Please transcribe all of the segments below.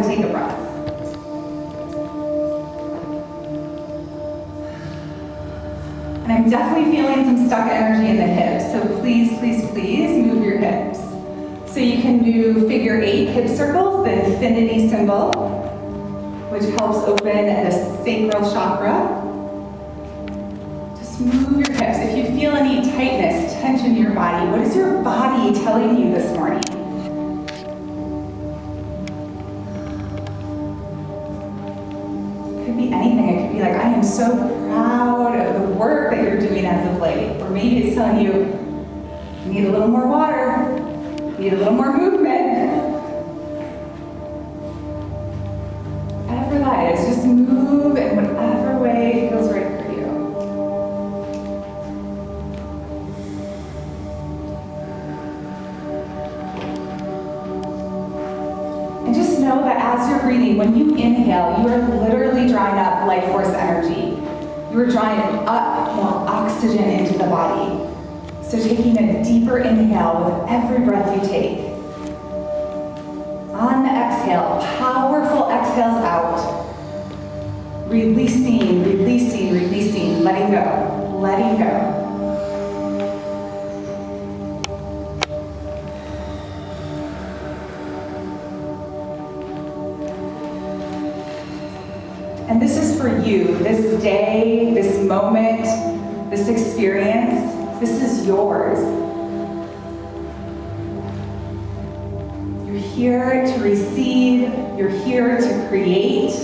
and take a breath. And I'm definitely feeling some stuck energy in the hips, so please, please, please move your hips. So you can do figure 8 hip circles, the infinity symbol, which helps open the sacral chakra. Just move your hips. If you feel any tightness, tension in your body, what is your body telling you this morning? It could be anything. It could be like, I am so proud of the work that you're doing as of late. Or maybe it's telling you, you need a little more water, you need a little more movement. Whatever that is, just move in whatever way feels right for you. And just know that as you're breathing, when you inhale, you are literally drawing up life force energy. You are drawing up more oxygen into the body. So taking a deeper inhale with every breath you take. On the exhale, powerful exhales out. Releasing, releasing, releasing, letting go, letting go. And this is for you, this day, this moment, this experience, this is yours. You're here to receive, you're here to create.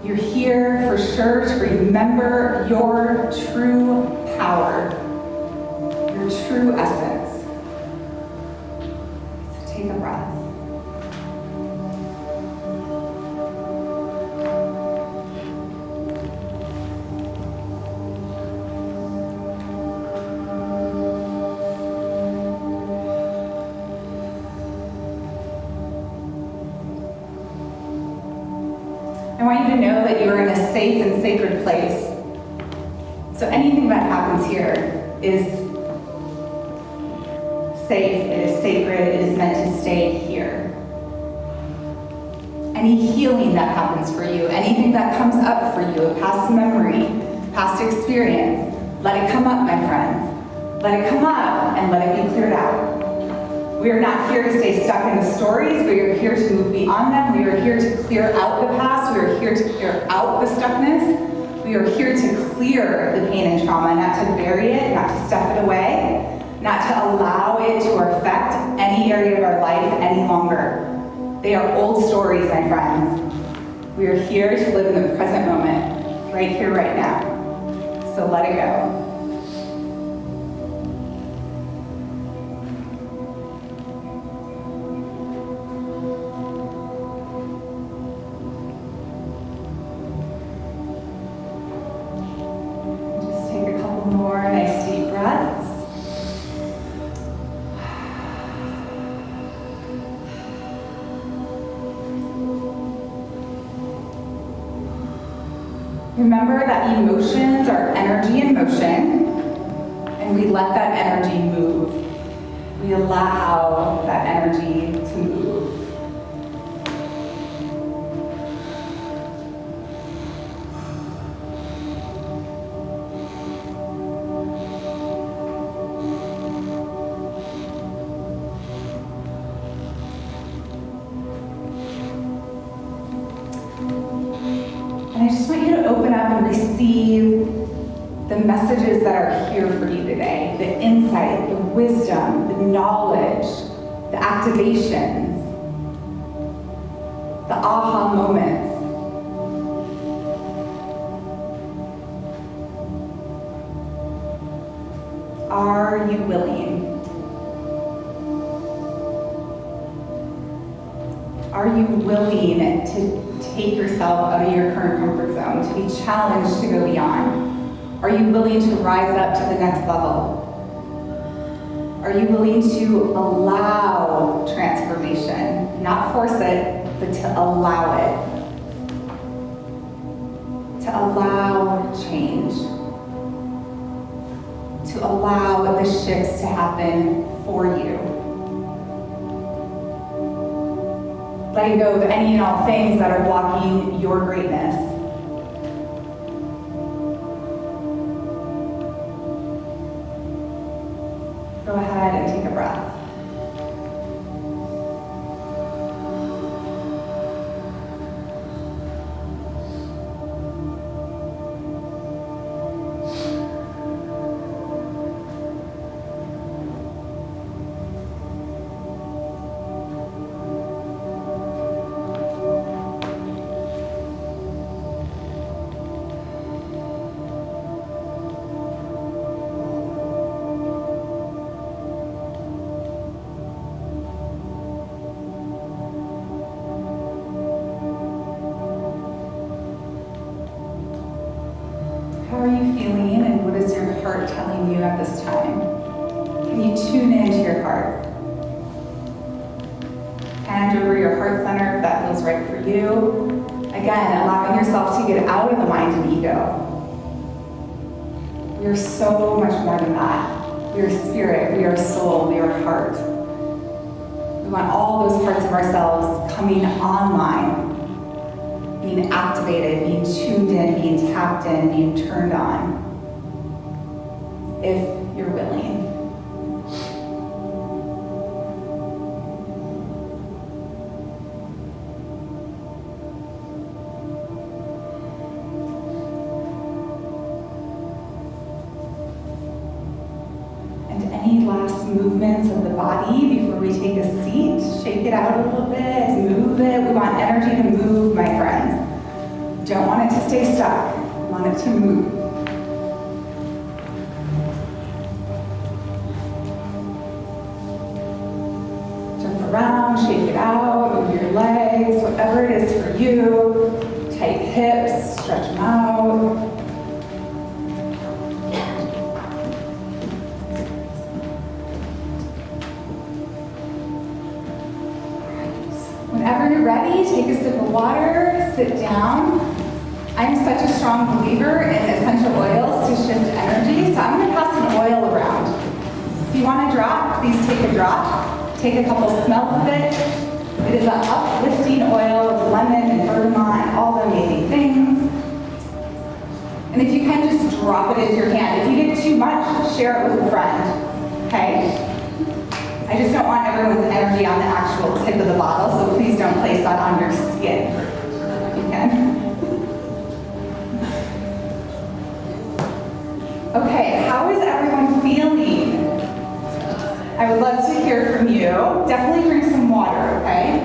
You're here for sure to remember your true power, your true essence. So take a breath. I want you to know that you are in a safe and sacred place. So anything that happens here is safe, it is sacred, it is meant to stay here. Any healing that happens for you, anything that comes up for you, a past memory, past experience, let it come up, my friends. Let it come up and let it be cleared out. We are not here to stay stuck in the stories. We are here to move beyond them. We are here to clear out the past. We are here to clear out the stuckness. We are here to clear the pain and trauma, not to bury it, not to stuff it away, not to allow it to affect any area of our life any longer. They are old stories, my friends. We are here to live in the present moment, right here, right now. So let it go. More nice deep breaths. Remember that emotions are energy in motion, and we let that energy move. We allow that energy to move. And I just want you to open up and receive the messages that are here for you today, the insight, the wisdom, the knowledge, the activations, the aha moments. Are you willing? Are you willing to take yourself out of your current comfort zone, to be challenged to go beyond? Are you willing to rise up to the next level? Are you willing to allow transformation? Not force it, but to allow it. To allow change. To allow the shifts to happen for you. letting go of any and all things that are blocking your greatness. Go ahead and take a breath. How are you feeling, and what is your heart telling you at this time? Can you tune into your heart? Hand over your heart center if that feels right for you. Again, allowing yourself to get out of the mind and ego. We are so much more than that. We are spirit, we are soul, we are heart. We want all those parts of ourselves coming online, being activated, being tuned in, being tapped in, being turned on, if you're willing. And any last movements of the body before we take a seat? Shake it out a little bit, move it. We want energy to move, my friends. Don't want it to stay stuck. We want it to move. Jump around, shake it out, move your legs, whatever it is for you. Tight hips, stretch them out. Whenever you're ready, take a sip of water, sit down. I'm such a strong believer in essential oils to shift energy, so I'm going to pass an oil around. If you want a drop, please take a drop. Take a couple smells of it. It is an uplifting oil of lemon and bergamot and all the amazing things. And if you can, just drop it into your hand. If you get too much, share it with a friend, okay? I just don't want everyone's energy on the actual tip of the bottle, so please don't place that on your skin. Okay? Okay, how is everyone feeling? I would love to hear from you. Definitely drink some water, okay?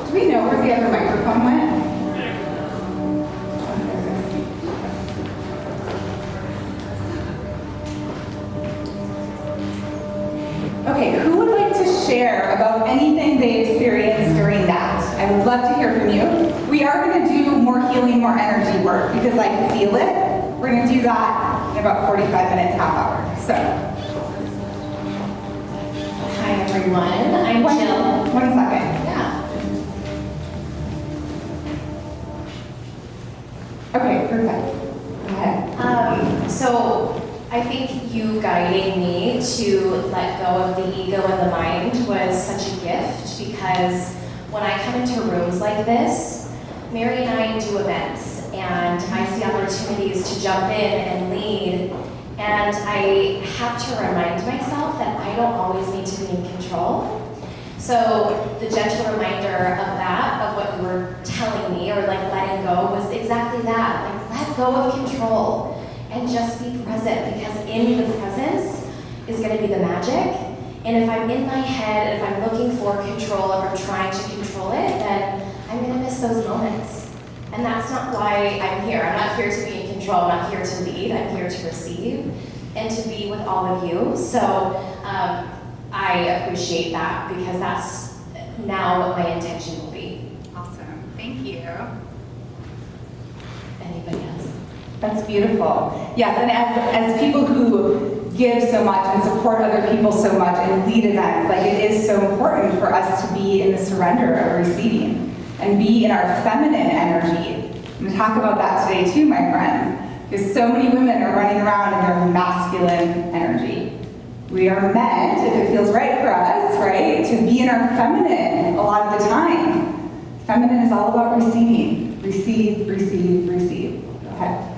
Do we know where the other microphone went? Okay, who would like to share about anything they experienced during that? I would love to hear from you. We are going to do more healing, more energy work because I feel it. We're going to do that in about 45 minutes, half hour. So. Hi everyone, I'm Jill. 1 second. Yeah. Okay, perfect. Go ahead. So I think you guiding me to let go of the ego and the mind was such a gift because when I come into rooms like this, Mary and I do events and I see opportunities to jump in and lead, and I have to remind myself that I don't always need to be in control. So the gentle reminder of that, of what you were telling me, or like letting go, was exactly that. Like, let go of control and just be present, because in the presence is going to be the magic. And if I'm in my head, if I'm looking for control, if I'm trying to control it, then I'm going to miss those moments. And that's not why I'm here. I'm not here to be in control. I'm not here to lead. I'm here to receive and to be with all of you. So I appreciate that, because that's now what my intention will be. Awesome. Thank you. Anybody else? That's beautiful. Yes, and as people who give so much and support other people so much and lead events, like, it is so important for us to be in the surrender of receiving and be in our feminine energy. I'm going to talk about that today too, my friends. Because so many women are running around in their masculine energy. We are meant, if it feels right for us, right, to be in our feminine a lot of the time. Feminine is all about receiving. Receive, receive, receive. Go ahead.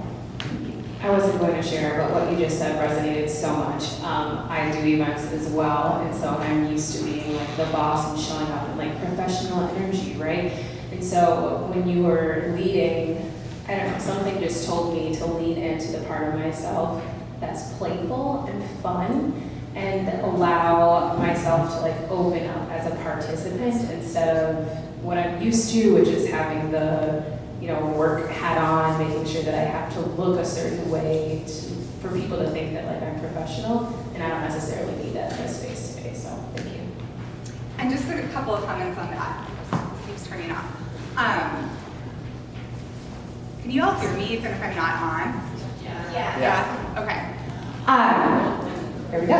I wasn't going to share, but what you just said resonated so much. I do events as well, and so I'm used to being like the boss and showing up in like professional energy, right? And so when you were leading, I don't know, something just told me to lean into the part of myself that's playful and fun, and allow myself to like open up as a participant instead of what I'm used to, which is having the work hat on, making sure that I have to look a certain way for people to think that like I'm professional, and I don't necessarily need that in this space today, so thank you. And just a couple of comments on that. It keeps turning off. Can you all hear me even if I'm not on? Yeah. Okay. There we go.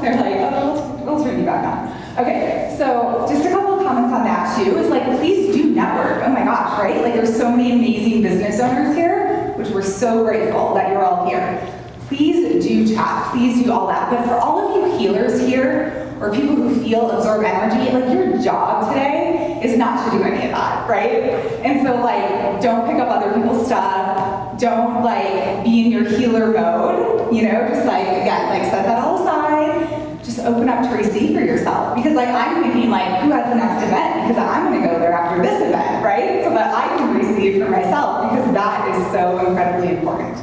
They're like, oh, we'll turn you back on. Okay, so just a couple of comments on that too. Is like, please do network. Oh my gosh, right? Like there's so many amazing business owners here, which we're so grateful that you're all here. Please do chat, please do all that. But for all of you healers here, or people who feel absorb energy, like your job today is not to do any of that, right? And so like, don't pick up other people's stuff. Don't like be in your healer mode, just like, again, like set that all aside. Just open up to receive for yourself. Because like, I'm thinking like, who has the next event? Because I'm gonna go there after this event, right? So that I can receive for myself, because that is so incredibly important.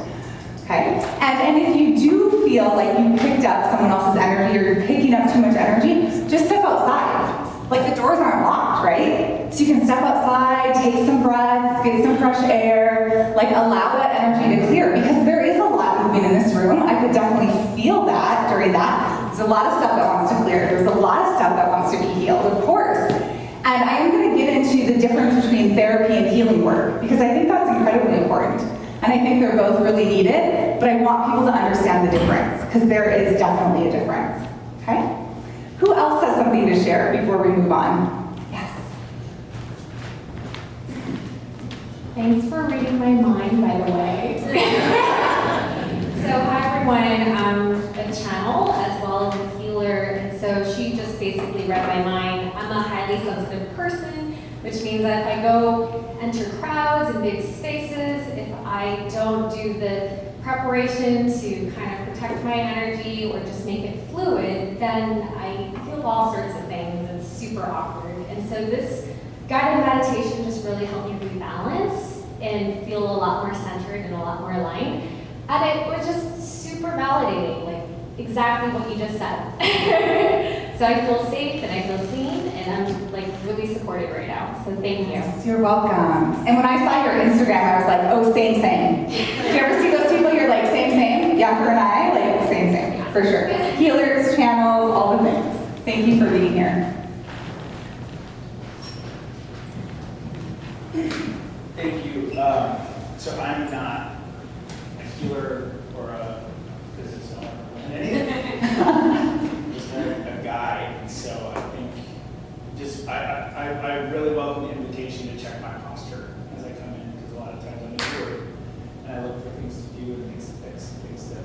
Okay? And if you do feel like you picked up someone else's energy, or you're picking up too much energy, just step outside. Like the doors aren't locked, right? So you can step outside, take some breaths, get some fresh air, like allow that energy to clear, because there is a lot moving in this room. I could definitely feel that during that. There's a lot of stuff that wants to clear. There's a lot of stuff that wants to be healed, of course. And I am going to get into the difference between therapy and healing work, because I think that's incredibly important. And I think they're both really needed, but I want people to understand the difference, because there is definitely a difference. Okay? Who else has something to share before we move on? Yes. Thanks for reading my mind, by the way. So hi everyone, I'm a channel as well as a healer, and so she just basically read my mind. I'm a highly sensitive person, which means that if I go enter crowds and big spaces, if I don't do the preparation to kind of protect my energy or just make it fluid, then I feel all sorts of things. It's super awkward. And so this guided meditation just really helped me rebalance and feel a lot more centered and a lot more aligned. And it was just super validating, like exactly what you just said. So I feel safe and I feel seen, and I'm like really supported right now. So thank you. Yes, you're welcome. And when I saw your Instagram, I was like, oh, same, same. Do you ever see those people? You're like, same, same. Yeah, her and I, like same, same, for sure. Healers, channels, all the things. Thank you for being here. Thank you. So I'm not a healer or a business owner or anything. Just a guy. And so I think I really welcome the invitation to check my posture as I come in, because a lot of times I'm inward and I look for things to do and things to fix and things to,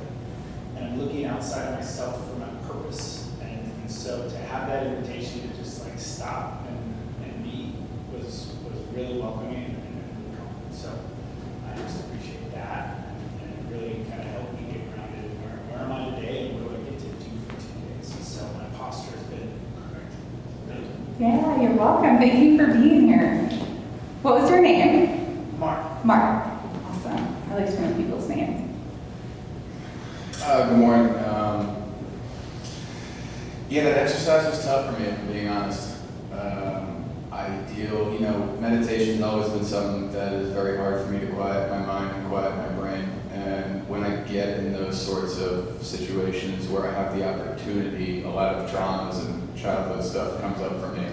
and I'm looking outside of myself for my purpose. And so to have that invitation to just like stop and be was really welcoming and really calming. So I just appreciate that, and it really kind of helped me get grounded in where am I today and what do I get to do for 2 days. And so my posture has been correct. Thank you. Yeah, you're welcome. Thank you for being here. What was your name? Mark. Mark. Awesome. I like to know people's names. Good morning. Yeah, that exercise was tough for me, if I'm being honest. Meditation has always been something that is very hard for me to quiet my mind and quiet my brain. And when I get in those sorts of situations where I have the opportunity, a lot of traumas and childhood stuff comes up for me.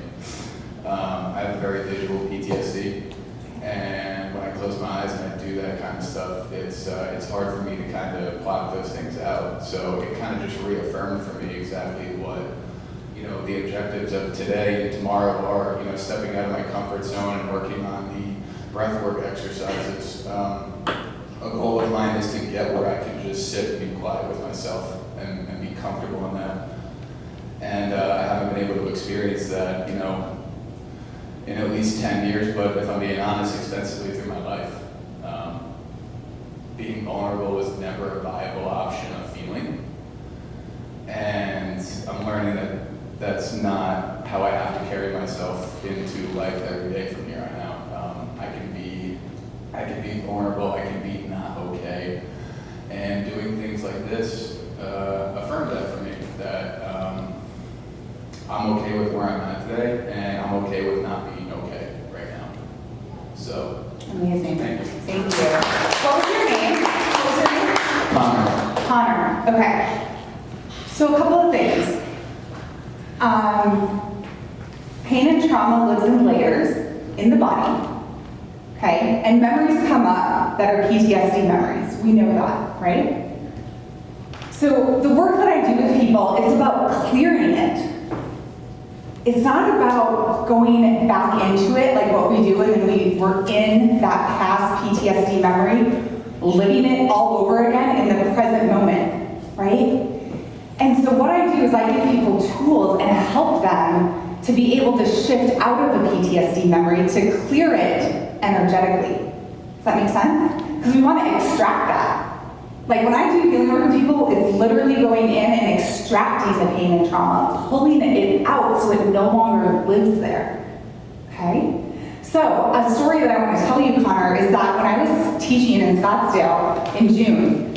I have a very visual PTSD, and when I close my eyes and I do that kind of stuff, it's hard for me to kind of block those things out. So it kind of just reaffirmed for me exactly what the objectives of today and tomorrow are. Stepping out of my comfort zone and working on the breathwork exercises. a goal of mine is to get where I can just sit and be quiet with myself and be comfortable in that. And I haven't been able to experience that, in at least 10 years, but if I'm being honest, extensively through my life. Being vulnerable was never a viable option of feeling. And I'm learning that that's not how I have to carry myself into life every day from here on out. I can be vulnerable, I can be not okay. And doing things like this affirmed that for me, that I'm okay with where I'm at today, and I'm okay with not being okay right now. So, Amazing. Thank you. Thank you. What was your name? Connor. Connor. Okay. So a couple of things. Pain and trauma lives in layers in the body. Okay? And memories come up that are PTSD memories. We know that, right? So the work that I do with people, it's about clearing it. It's not about going back into it like what we do and then we're in that past PTSD memory, living it all over again in the present moment, right? And so what I do is I give people tools and help them to be able to shift out of the PTSD memory to clear it energetically. Does that make sense? Because we want to extract that. Like when I do healing work with people, it's literally going in and extracting the pain and trauma, pulling it out so it no longer lives there. Okay? So a story that I want to tell you, Connor, is that when I was teaching in Scottsdale in June,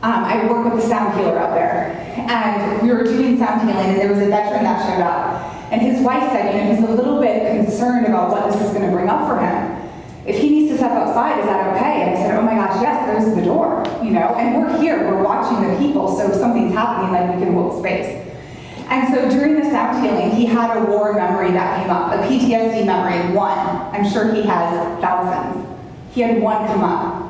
I work with the sound healer out there, and we were doing sound healing, and there was a veteran that showed up, and his wife said, he's a little bit concerned about what this is going to bring up for him. If he needs to step outside, is that okay? And I said, oh my gosh, yes, there's the door, and we're here, we're watching the people, so if something's happening, like we can hold space. And so during the sound healing, he had a war memory that came up, a PTSD memory, one. I'm sure he has thousands. He had one come up.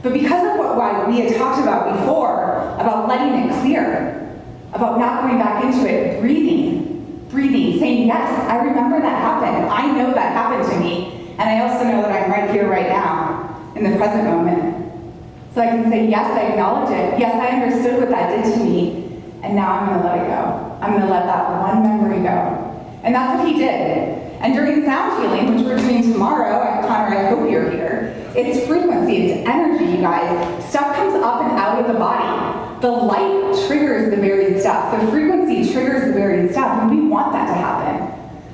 But because of what we had talked about before, about letting it clear, about not going back into it, breathing, saying, yes, I remember that happened. I know that happened to me. And I also know that I'm right here, right now, in the present moment. So I can say, yes, I acknowledge it. Yes, I understood what that did to me. And now I'm going to let it go. I'm going to let that one memory go. And that's what he did. And during sound healing, which we're doing tomorrow, Connor, I hope you're here, it's frequency, it's energy, you guys. Stuff comes up and out of the body. The light triggers the buried stuff. The frequency triggers the buried stuff, and we want that to happen.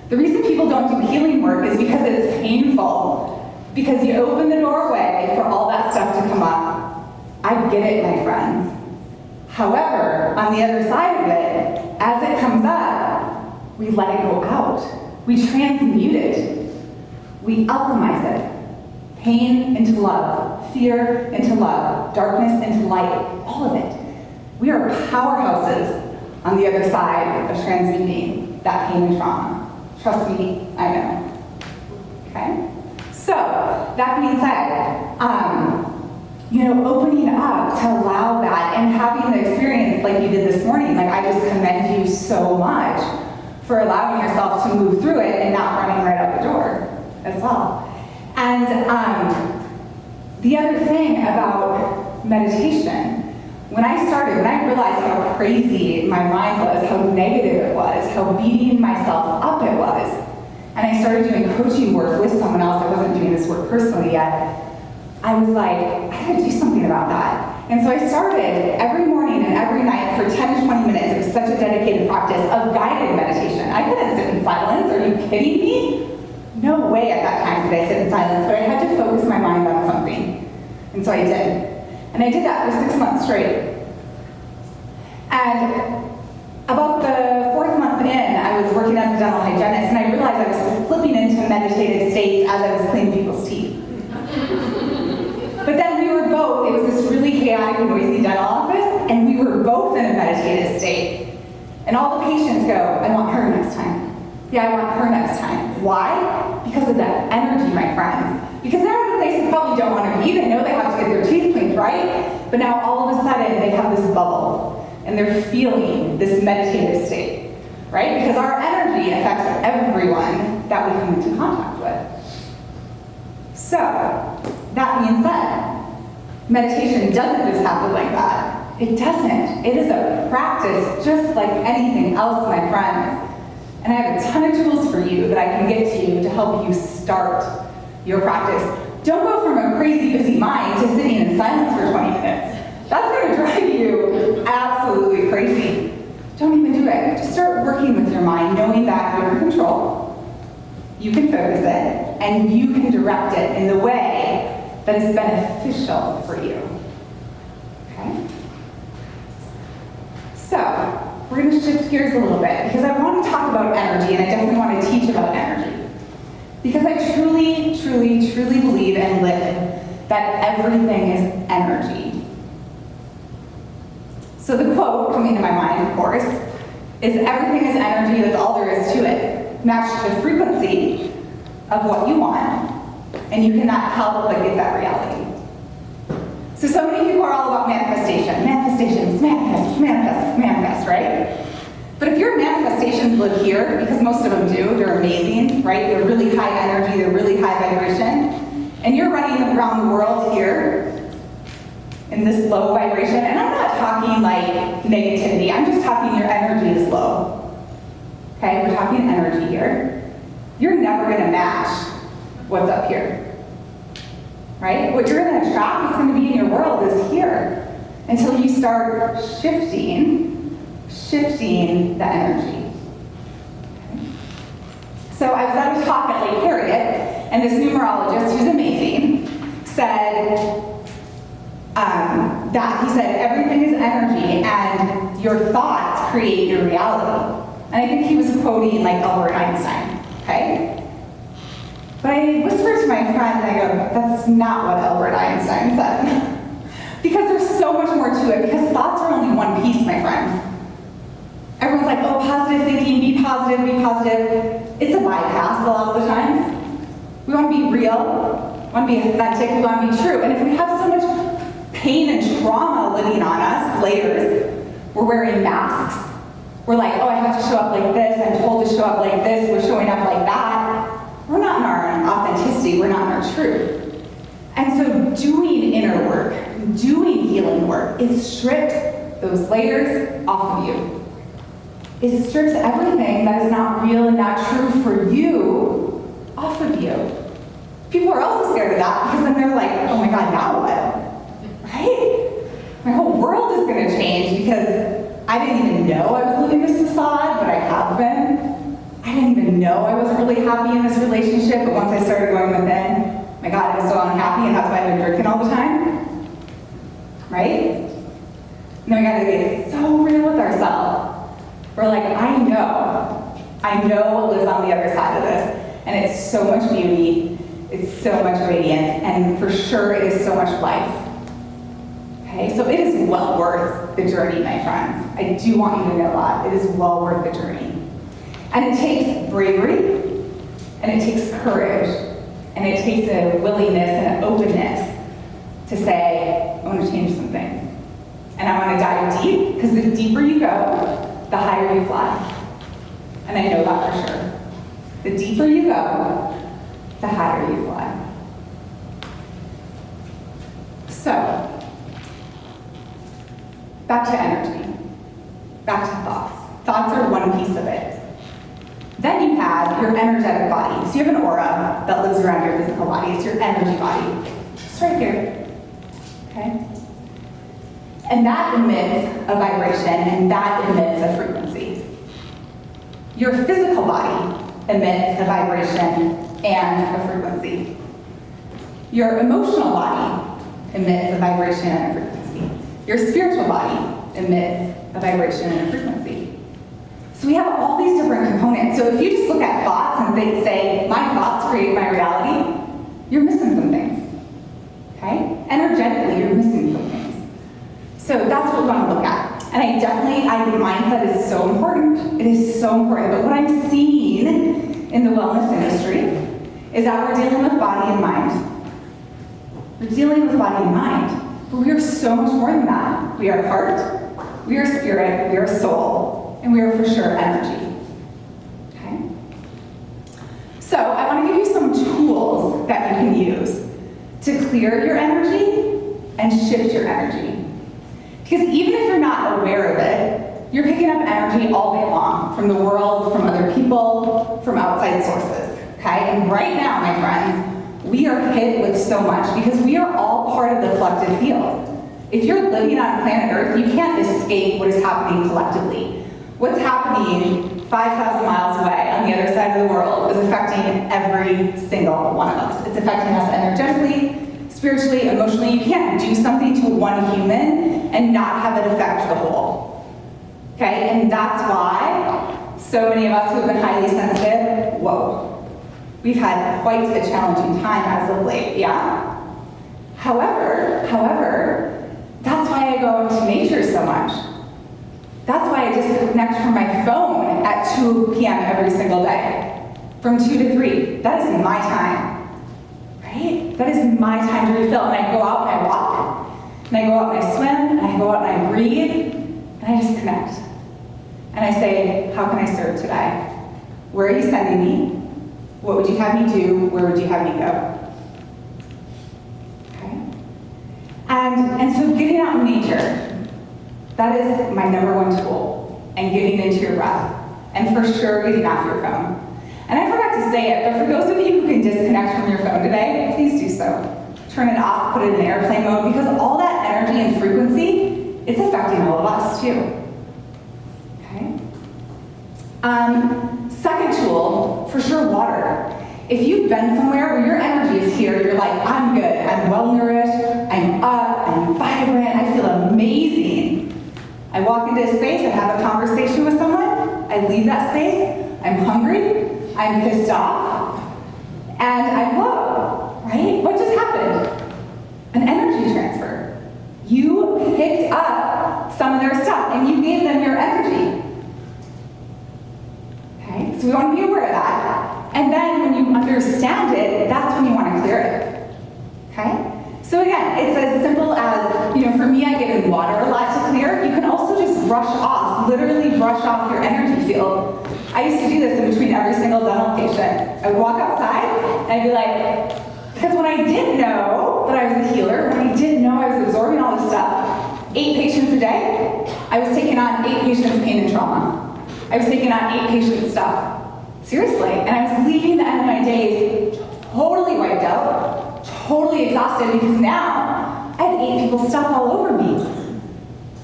The reason people don't do healing work is because it's painful. Because you open the doorway for all that stuff to come up. I get it, my friends. However, on the other side of it, as it comes up, we let it go out. We transmute it. We alchemize it. Pain into love, fear into love, darkness into light, all of it. We are powerhouses on the other side of transmuting that pain and trauma. Trust me, I know. Okay? So, that being said, opening up to allow that and having the experience like you did this morning, like I just commend you so much for allowing yourself to move through it and not running right out the door as well. And the other thing about meditation, when I realized how crazy my mind was, how negative it was, how beating myself up it was, and I started doing coaching work with someone else, I wasn't doing this work personally yet, I was like, I gotta do something about that. And so I started every morning and every night for 10 to 20 minutes, it was such a dedicated practice of guided meditation. I couldn't sit in silence, are you kidding me? No way at that time could I sit in silence, but I had to focus my mind on something. And so I did. And I did that for 6 months straight. And about the 4th month in, I was working as a dental hygienist, and I realized I was slipping into meditative states as I was cleaning people's teeth. But then we were both, it was this really chaotic, noisy dental office, and we were both in a meditative state. And all the patients go, I want her next time. Yeah, I want her next time. Why? Because of that energy, my friends. Because they're in a place they probably don't want to be. They know they have to get their teeth cleaned, right? But now all of a sudden they have this bubble and they're feeling this meditative state, right? Because our energy affects everyone that we come into contact with. So, that being said, Meditation doesn't just happen like that. It doesn't. It is a practice just like anything else, my friends. And I have a ton of tools for you that I can get to you to help you start your practice. Don't go from a crazy busy mind to sitting in silence for 20 minutes. That's going to drive you absolutely crazy. Don't even do it. Just start working with your mind, knowing that you're in control, you can focus it, and you can direct it in the way that is beneficial for you. Okay? So, we're going to shift gears a little bit because I want to talk about energy, and I definitely want to teach about energy. Because I truly, truly, truly believe and live that everything is energy. So the quote coming to my mind, of course, is everything is energy, that's all there is to it. Match the frequency of what you want, and you cannot help but get that reality. So many people are all about manifestation. Manifestations, manifest, manifest, manifest, right? But if your manifestations live here, because most of them do, they're amazing, right? They're really high energy, they're really high vibration, and you're running around the world here in this low vibration, and I'm not talking like negativity, I'm just talking your energy is low. Okay, we're talking energy here. You're never gonna match what's up here. Right? What you're gonna attract, what's gonna be in your world is here until you start shifting the energy. Okay. So I was at a talk at Lake Harriet, and this numerologist, who's amazing, said that he said everything is energy and your thoughts create your reality. And I think he was quoting like Albert Einstein, okay? But I whispered to my friend and I go, that's not what Albert Einstein said. Because there's so much more to it, because thoughts are only one piece, my friends. Everyone's like, oh, positive thinking, be positive, be positive. It's a bypass a lot of the times. We want to be real, we want to be authentic, we want to be true. And if we have so much pain and trauma living on us, layers, we're wearing masks. We're like, oh, I have to show up like this, I'm told to show up like this, we're showing up like that. We're not in our authenticity, we're not in our truth. And so doing inner work, doing healing work, it strips those layers off of you. It strips everything that is not real and not true for you off of you. People are also scared of that because then they're like, oh my God, now what? Right? My whole world is going to change because I didn't even know I was living this facade, but I have been. I didn't even know I wasn't really happy in this relationship, but once I started going within, my God, I'm so unhappy, and that's why I've been drinking all the time. Right? And then we got to get so real with ourselves. We're like, I know what lives on the other side of this, and it's so much beauty, it's so much radiance, and for sure it is so much life. Okay, so it is well worth the journey, my friends. I do want you to know that. It is well worth the journey. And it takes bravery, and it takes courage, and it takes a willingness and an openness to say, I want to change some things. And I want to dive deep, because the deeper you go, the higher you fly. And I know that for sure. The deeper you go, the higher you fly. So, back to energy, back to thoughts. Thoughts are one piece of it. Then you have your energetic body. So you have an aura that lives around your physical body. It's your energy body. It's right here, okay? And that emits a vibration, and that emits a frequency. Your physical body emits a vibration and a frequency. Your emotional body emits a vibration and a frequency. Your spiritual body emits a vibration and a frequency. So we have all these different components. So if you just look at thoughts and say, my thoughts create my reality, you're missing some things, okay? Energetically, you're missing some things. So that's what we want to look at. And I think mindset is so important. It is so important. But what I'm seeing in the wellness industry is that we're dealing with body and mind. We're dealing with body and mind. But we are so much more than that. We are heart, we are spirit, we are soul, and we are for sure energy. Okay? So I want to give you some tools that you can use to clear your energy and shift your energy. Because even if you're not aware of it, you're picking up energy all day long from the world, from other people, from outside sources, okay? And right now, my friends, we are hit with so much because we are all part of the collective field. If you're living on planet Earth, you can't escape what is happening collectively. What's happening 5,000 miles away on the other side of the world is affecting every single one of us. It's affecting us energetically, spiritually, emotionally. You can't do something to one human and not have it affect the whole. Okay, and that's why so many of us who have been highly sensitive, whoa, we've had quite a challenging time as of late, yeah? However, that's why I go into nature so much. That's why I disconnect from my phone at 2 p.m. every single day, from 2 to 3. That is my time, right? That is my time to refill. And I go out and I walk, and I go out and I swim, and I go out and I breathe, and I just connect. And I say, how can I serve today? Where are you sending me? What would you have me do? Where would you have me go? And so getting out in nature, that is my number one tool, and getting into your breath, and for sure getting off your phone. And I forgot to say it, but for those of you who can disconnect from your phone today, please do so. Turn it off, put it in airplane mode, because all that energy and frequency, it's affecting all of us too. Okay? Second tool, for sure, water. If you've been somewhere where your energy is here, you're like, I'm good, I'm well nourished, I'm up, I'm vibrant, I feel amazing. I walk into a space, I have a conversation with someone, I leave that space, I'm hungry, I'm pissed off, and I glow, right? What just happened? An energy transfer. You picked up some of their stuff and you gave them your energy. Okay, so we want to be aware of that. And then when you understand it, that's when you want to clear it. Okay? So again, it's as simple as, for me, I get in water a lot to clear. You can also just brush off, literally brush off your energy field. I used to do this in between every single dental patient. I would walk outside and I'd be like, because when I didn't know that I was a healer, when I didn't know I was absorbing all this stuff, 8 patients a day, I was taking on 8 patients' pain and trauma. I was taking on 8 patients' stuff. Seriously, and I was leaving the end of my days totally wiped out, totally exhausted, because now I had 8 people's stuff all over me.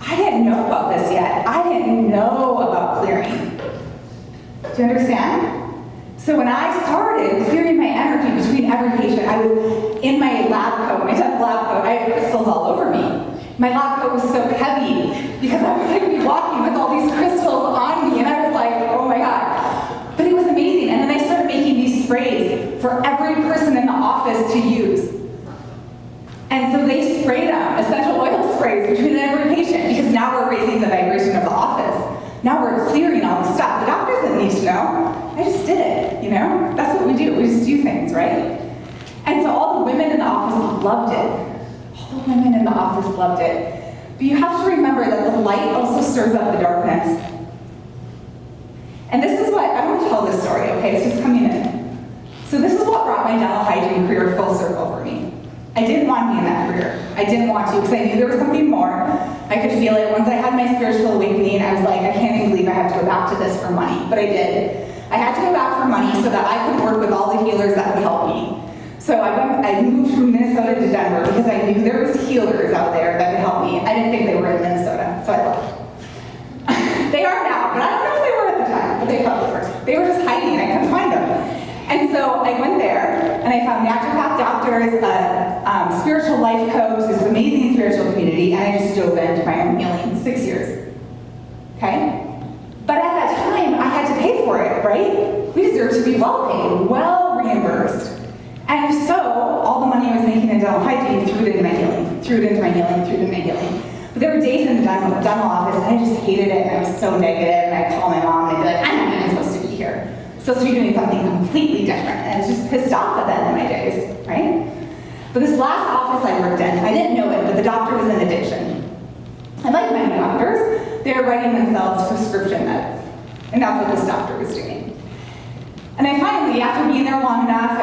I didn't know about this yet. I didn't know about clearing. Do you understand? So when I started clearing my energy between every patient, I was in my lab coat, my dental lab coat, I had crystals all over me. My lab coat was so heavy because I was like walking with all these crystals on me, and I was like, oh my God. But it was amazing. And then I started making these sprays for every person in the office to use. And so they sprayed them, essential oil sprays, between every patient, because now we're raising the vibration of the office. Now we're clearing all the stuff. The doctor doesn't need to know. I just did it, That's what we do. We just do things, right? And so all the women in the office loved it. All the women in the office loved it. But you have to remember that the light also stirs up the darkness. And this is what, I want to tell this story, okay? It's just coming in. So this is what brought my dental hygiene career full circle for me. I didn't want to be in that career. I didn't want to, because I knew there was something more. I could feel it. Once I had my spiritual awakening, I was like, I can't even believe I have to go back to this for money. But I did. I had to go back for money so that I could work with all the healers that would help me. So I moved from Minnesota to Denver because I knew there was healers out there that could help me. I didn't think they were in Minnesota, so I left. They are now, but I don't know if they were at the time, but they probably were. They were just hiding, I couldn't find them. And so I went there, and I found naturopath doctors, a spiritual life coach, this amazing spiritual community, and I just dove into my own healing, 6 years. Okay? But at that time, I had to pay for it, right? We deserve to be well paid, well reimbursed. And so, all the money I was making in dental hygiene, threw it into my healing, threw it into my healing, threw it into my healing. But there were days in the dental office, and I just hated it, and I was so negative, and I'd call my mom, and I'd be like, I'm not even supposed to be here. I'm supposed to be doing something completely different. And I was just pissed off at the end of my days, right? But this last office I worked in, I didn't know it, but the doctor was in addiction. And like many doctors, they were writing themselves prescription meds. And that's what this doctor was doing. And I finally, after being there long enough,